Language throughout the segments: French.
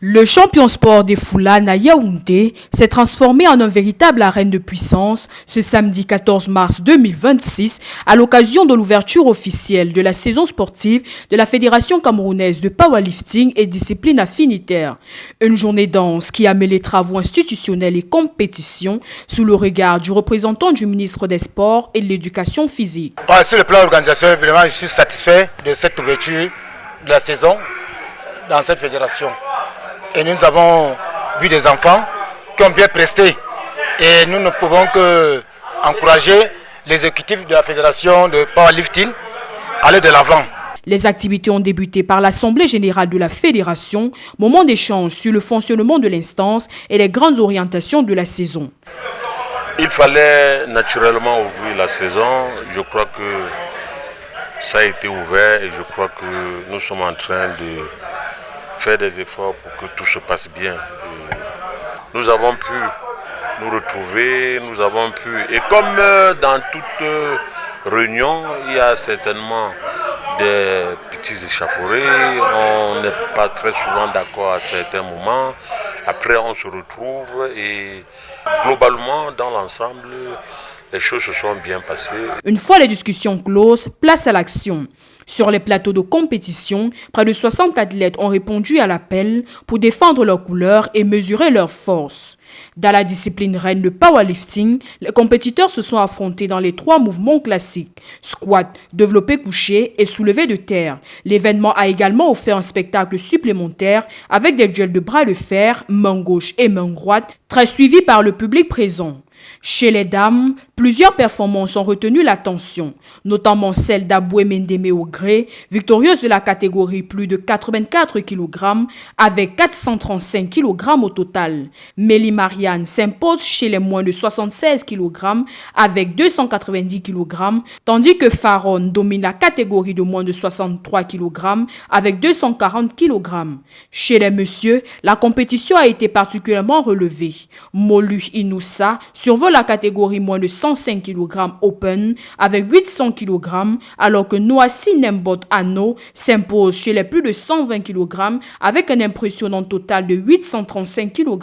Le champion sport des Foulane à Yaoundé s'est transformé en un véritable arène de puissance ce samedi 14 mars 2026 à l'occasion de l'ouverture officielle de la saison sportive de la Fédération camerounaise de powerlifting et discipline affinitaire. Une journée dense qui a mêlé travaux institutionnels et compétitions sous le regard du représentant du ministre des Sports et de l'Éducation physique. Sur le plan organisation, évidemment, je suis satisfait de cette ouverture de la saison dans cette fédération. Et nous avons vu des enfants qui ont bien presté. Et nous ne pouvons que encourager les exécutifs de la fédération de powerlifting à aller de l'avant. Les activités ont débuté par l'Assemblée générale de la fédération, moment d'échange sur le fonctionnement de l'instance et les grandes orientations de la saison. Il fallait naturellement ouvrir la saison. Je crois que ça a été ouvert et je crois que nous sommes en train de faire des efforts pour que tout se passe bien. Nous avons pu nous retrouver, nous avons pu, et comme dans toute réunion, il y a certainement des petits échauffourées, on n'est pas très souvent d'accord à certains moments, après on se retrouve et globalement dans l'ensemble, les choses se sont bien passées. Une fois les discussions closes, place à l'action. Sur les plateaux de compétition, près de 60 athlètes ont répondu à l'appel pour défendre leurs couleurs et mesurer leurs forces. Dans la discipline reine de powerlifting, les compétiteurs se sont affrontés dans les 3 mouvements classiques: squat, développé couché et soulevé de terre. L'événement a également offert un spectacle supplémentaire avec des duels de bras de fer, main gauche et main droite, très suivis par le public présent. Chez les dames, plusieurs performances ont retenu l'attention, notamment celle d'Aboué Mendeme Ogré, victorieuse de la catégorie plus de 84 kg avec 435 kg au total. Mélie Marianne s'impose chez les moins de 76 kg avec 290 kg, tandis que Faron domine la catégorie de moins de 63 kg avec 240 kg. Chez les messieurs, la compétition a été particulièrement relevée. Molu Inoussa survole la catégorie moins de 105 kg Open avec 800 kg, alors que Noassi Nembot Ano s'impose chez les plus de 120 kg avec un impressionnant total de 835 kg.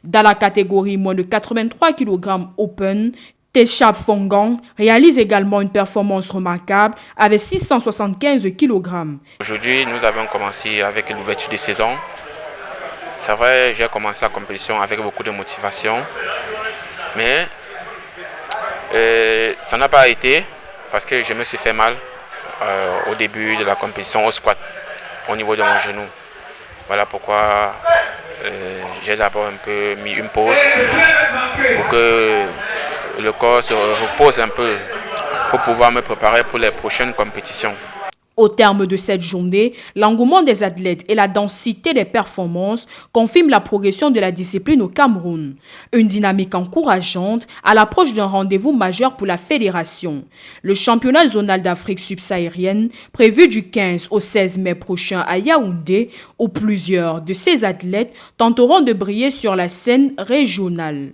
Dans la catégorie moins de 83 kg Open, Téchap Fongang réalise également une performance remarquable avec 675 kg. Aujourd'hui, nous avons commencé avec l'ouverture des saisons. C'est vrai, j'ai commencé la compétition avec beaucoup de motivation. Mais ça n'a pas été parce que je me suis fait mal au début de la compétition au squat au niveau de mon genou. Voilà pourquoi j'ai d'abord un peu mis une pause pour que le corps se repose un peu pour pouvoir me préparer pour les prochaines compétitions. Au terme de cette journée, l'engouement des athlètes et la densité des performances confirment la progression de la discipline au Cameroun. Une dynamique encourageante à l'approche d'un rendez-vous majeur pour la fédération. Le championnat zonal d'Afrique subsaharienne, prévu du 15 au 16 mai prochain à Yaoundé, où plusieurs de ces athlètes tenteront de briller sur la scène régionale.